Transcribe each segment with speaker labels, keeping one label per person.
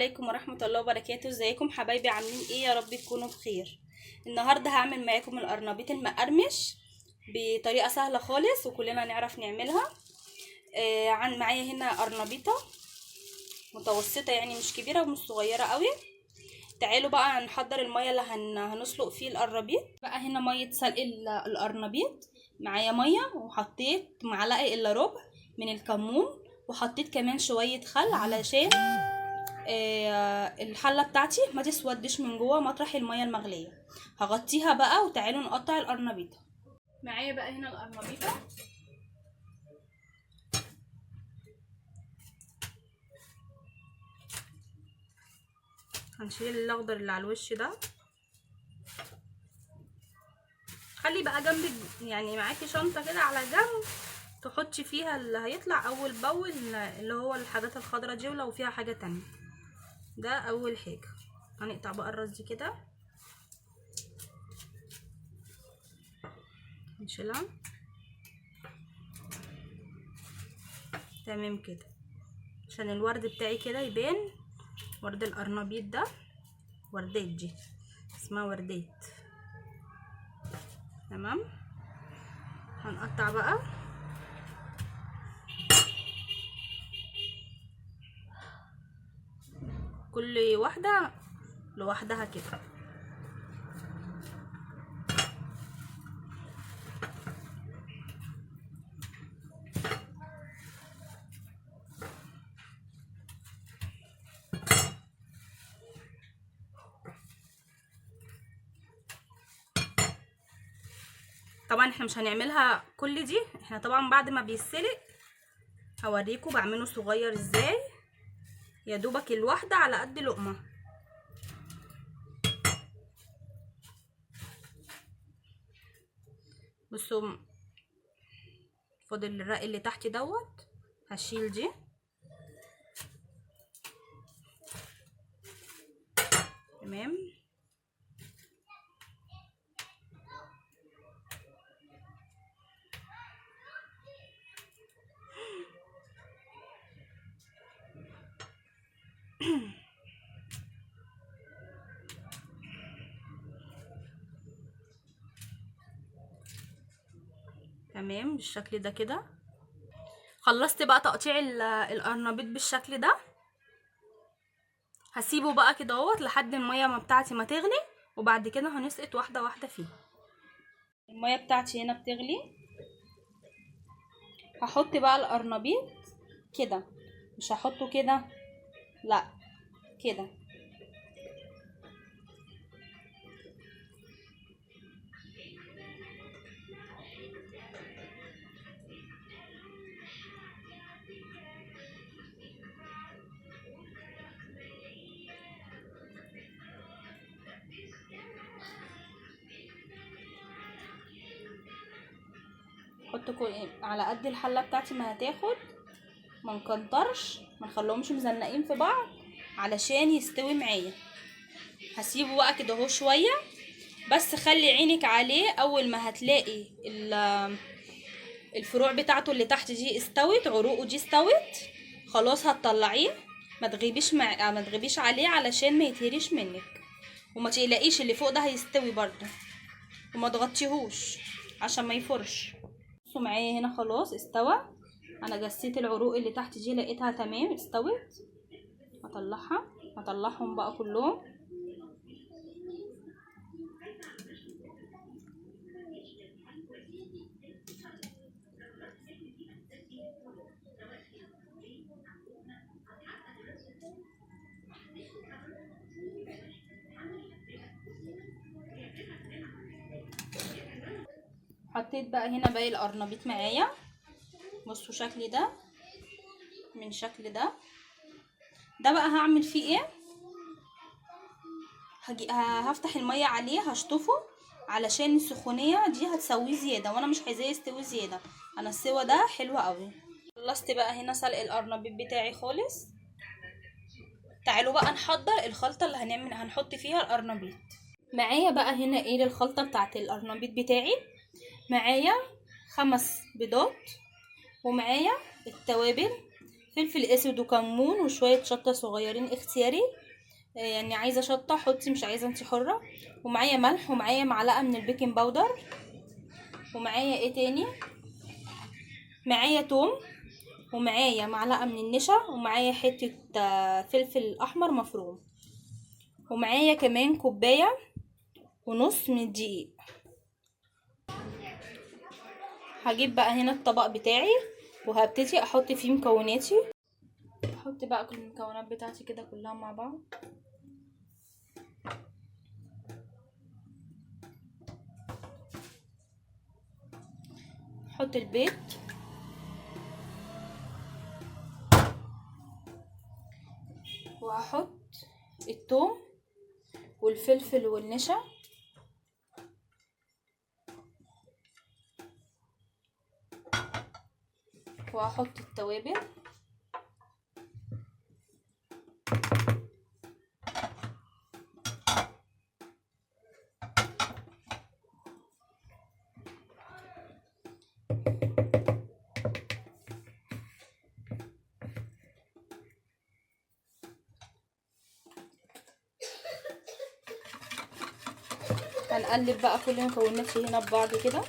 Speaker 1: عليكم ورحمة الله وبركاته. ازيكم حبايبي؟ عاملين ايه؟ يا رب تكونوا بخير. النهاردة هعمل معاكم القرنبيط المقرمش بطريقة سهلة خالص وكلنا نعرف نعملها. معايا هنا قرنبيطة متوسطة، يعني مش كبيرة ومش صغيرة قوي. تعالوا بقى نحضر المية اللي هنسلق فيه القرنبيط. بقى هنا مية سلق القرنبيط. معايا مية وحطيت معلقة الا ربع من الكمون، وحطيت كمان شوية خل علشان الحله بتاعتي ما تسودش من جوه مطرح الميه المغليه. هغطيها بقى وتعالوا نقطع القرنبيطه. معايا بقى هنا القرنبيطه، هنشيل الاخضر اللي على الوش ده. خلي بقى جنبك يعني معاكي شنطه كده على جنب تحطي فيها اللي هيطلع اول باول، اللي هو الحاجات الخضرا دي، ولو فيها حاجه تانية. ده اول حاجه. هنقطع بقى الراس دي كده، نشيلها تمام كده عشان الورد بتاعي كده يبان. ورد القرنبيط ده وردات، دي اسمها وردات. تمام. هنقطع بقى كل واحدة لوحدها كده. طبعا احنا مش هنعملها كل دي، احنا طبعا بعد ما بيتسلق هوريكم بعمله صغير ازاي، يا دوبك الواحدة على قد لقمة. بصوا، فاضل الرق اللي تحت دوت، هشيل دي. تمام. تمام بالشكل ده كده. خلصت بقى تقطيع القرنبيط بالشكل ده. هسيبه بقى كده اهوت لحد الميه بتاعتي ما تغلي، وبعد كده هنسقط واحده واحده فيه. الميه بتاعتي هنا بتغلي، هحط بقى القرنبيط كده، مش هحطه كده، لا كده. احط على قد الحله بتاعتي ما هتاخد، ما نكترش، ما نخليهمش مزنقين في بعض علشان يستوي معايا. هسيبه بقى كده اهو شويه، بس خلي عينك عليه. اول ما هتلاقي الفروع بتاعته اللي تحت دي استوت، عروقه دي استوت، خلاص هتطلعيه. ما تغيبيش عليه علشان ما يتهريش منك، وما تقلقيش اللي فوق ده هيستوي برضو، وما تغطيهوش عشان ما يفرش. بصوا معايا هنا خلاص استوى. انا جسيت العروق اللي تحت دي لقيتها تمام استوت. هطلعهم بقى كلهم. حطيت بقى هنا باقي القرنبيط معايا. بصوا شكلي ده من شكل ده بقى هعمل فيه ايه. هفتح الميه عليه، هشطفه علشان السخونيه دي هتسويه زياده، وانا مش عايزاه يستوي زياده. انا السوا ده حلو قوي. خلصت بقى هنا سلق القرنبيط بتاعي خالص. تعالوا بقى نحضر الخلطه اللي هنحط فيها القرنبيط. معايا بقى هنا ايه للخلطه بتاعت القرنبيط بتاعي. معايا 5 بيضات، ومعايا التوابل: فلفل اسود وكمون وشويه شطه صغيرين اختياري، يعني عايزه شطه حطي، مش عايزه انتي حره. ومعايا ملح، ومعايا معلقه من البيكنج باودر، ومعايا ايه تاني، معايا توم، ومعايا معلقه من النشا، ومعايا حته فلفل احمر مفروم، ومعايا كمان كوبايه ونص من الدقيق. هجيب بقى هنا الطبق بتاعي وهبتدي احط فيه مكوناتي. احط بقى كل المكونات بتاعتي كده كلها مع بعض. احط البيض، وهحط الثوم والفلفل والنشا، وهحط التوابل، هنقلب بقى كل مكوناتي هنا ببعض كده.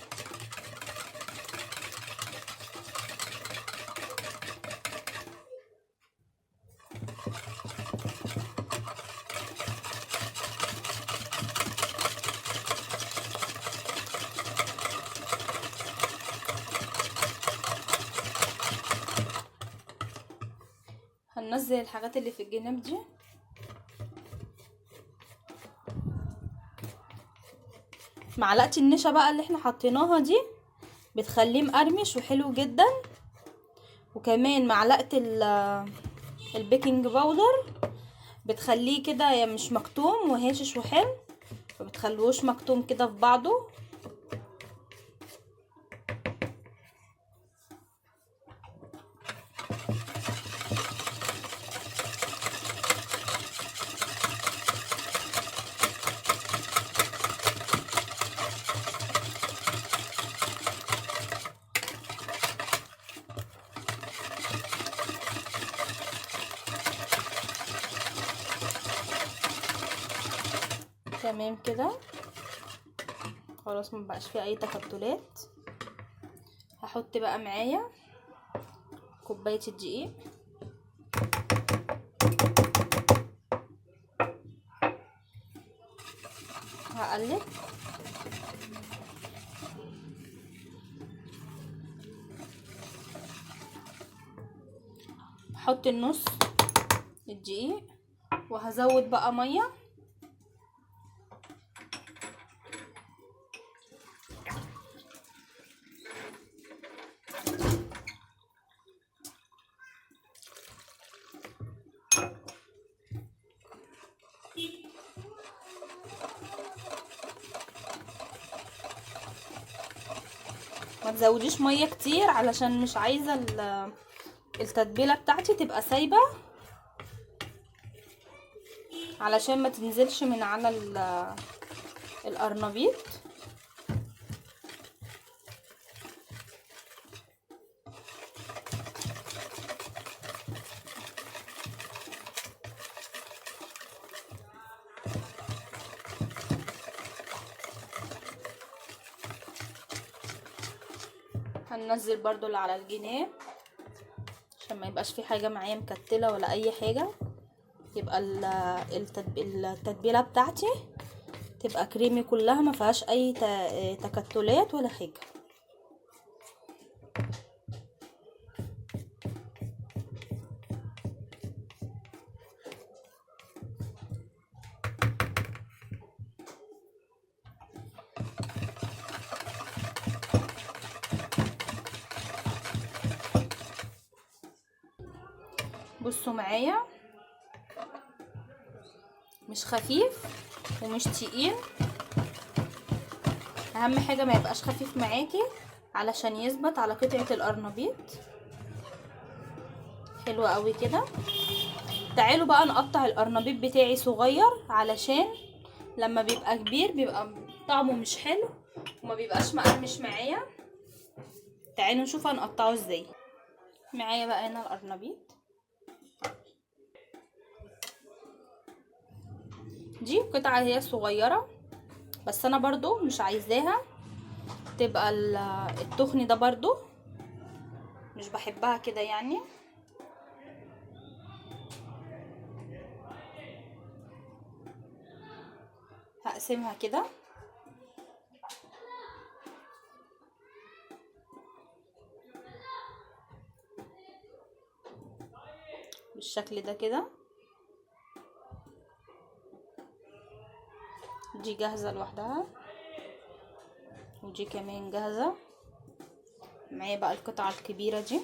Speaker 1: هننزل الحاجات اللي في الجناب دي. معلقه النشا بقى اللي احنا حطيناها دي بتخليه مقرمش وحلو جدا، وكمان معلقه البيكنج باودر بتخليه كده مش مكتوم وهاشش وحلو، فبتخلوش مكتوم كده في بعضه. تمام كده خلاص، مبقاش فيه اي تكتلات. هحط بقى معايا كوبايه الدقيق، هقلب. هحط النص الدقيق، وهزود بقى ميه. ما تزوديش ميه كتير علشان مش عايزه التتبيله بتاعتي تبقى سايبه، علشان ما تنزلش من على القرنبيط. هننزل برضو اللي على الجناب عشان ما يبقاش في حاجه معايا مكتله ولا اي حاجه، يبقى التتبيله بتاعتي تبقى كريمي كلها، ما فيهاش اي تكتلات ولا حاجه. بصوا معايا، مش خفيف ومش تقيل، اهم حاجه ما يبقاش خفيف معاكي علشان يثبت على قطعه القرنبيط. حلو قوي كده. تعالوا بقى نقطع القرنبيط بتاعي صغير، علشان لما بيبقى كبير بيبقى طعمه مش حلو وما بيبقاش مقرمش معايا. تعالوا نشوف هنقطعه ازاي. معايا بقى هنا القرنبيط دي قطعة هي صغيرة، بس انا برضو مش عايزاها تبقى التخن ده، برضو مش بحبها كده يعني. هقسمها كده بالشكل ده كده. دي جاهزة لوحدها، ودي كمان جاهزة. معايا بقى القطعة الكبيرة دي.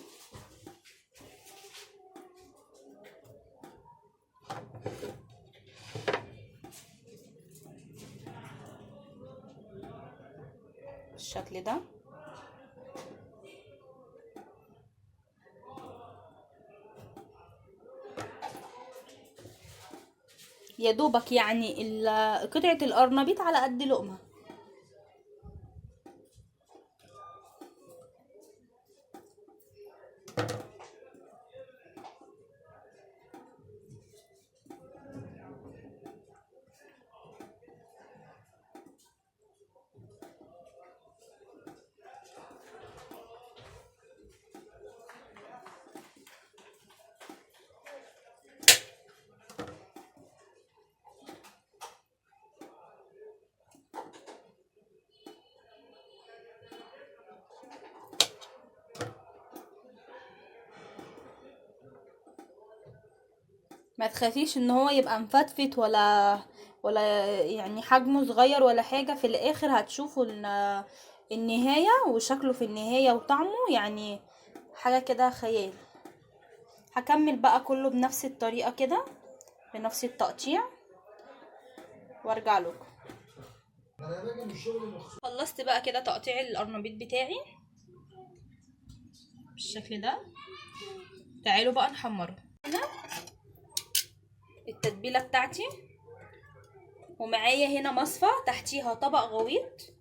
Speaker 1: بالشكل ده. يا دوبك يعني قطعة القرنبيط على قد لقمة. ما تخافيش ان هو يبقى مفتفت ولا يعني حجمه صغير ولا حاجة. في الاخر هتشوفوا النهاية وشكله في النهاية وطعمه، يعني حاجة كده خيال. هكمل بقى كله بنفس الطريقة كده، بنفس التقطيع، وارجع لكم. خلصت بقى كده تقطيع القرنبيط بتاعي بالشكل ده. تعالوا بقى نحمره. هنا التتبيله بتاعتي، ومعايا هنا مصفى تحتيها طبق غويط.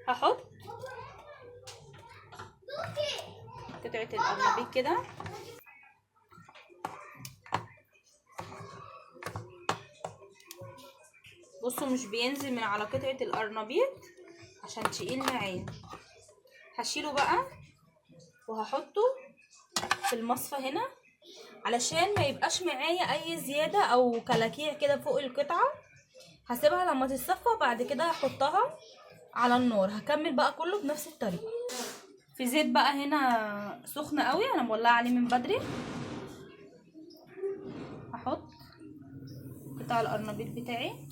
Speaker 1: هحط قطعه القرنبيط كده، بصوا مش بينزل من على قطعه القرنبيط عشان تقيل معايا. هشيله بقى وهحطه في المصفى هنا علشان ما يبقاش معايا اي زياده او كلاكيع كده فوق القطعه. هسيبها لما تتصفى، بعد كده هحطها على النار. هكمل بقى كله بنفس الطريقه. في زيت بقى هنا سخن قوي، انا مولعه عليه من بدري. هحط قطع القرنبيط بتاعي،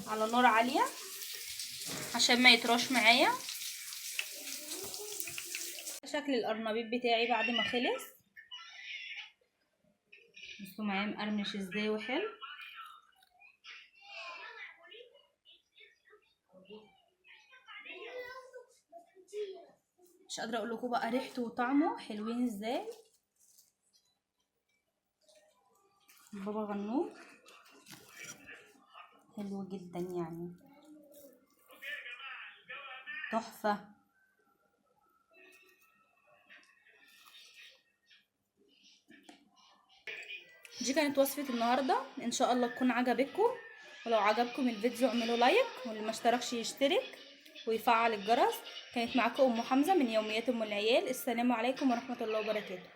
Speaker 1: على نار عاليه عشان ما يطراش معايا. شكل القرنبيط بتاعي بعد ما خلص، بصوا معايا مقرمش ازاي وحلو. مش قادره اقول لكم بقى ريحته وطعمه حلوين ازاي. بابا غنوج حلو جدا يعني، تحفه. دي كانت وصفة النهاردة، ان شاء الله تكون عجبتكم. ولو عجبكم الفيديو اعملوا لايك، واللي ما اشتركش يشترك ويفعل الجرس. كانت معاكم ام حمزة من يوميات ام العيال. السلام عليكم ورحمة الله وبركاته.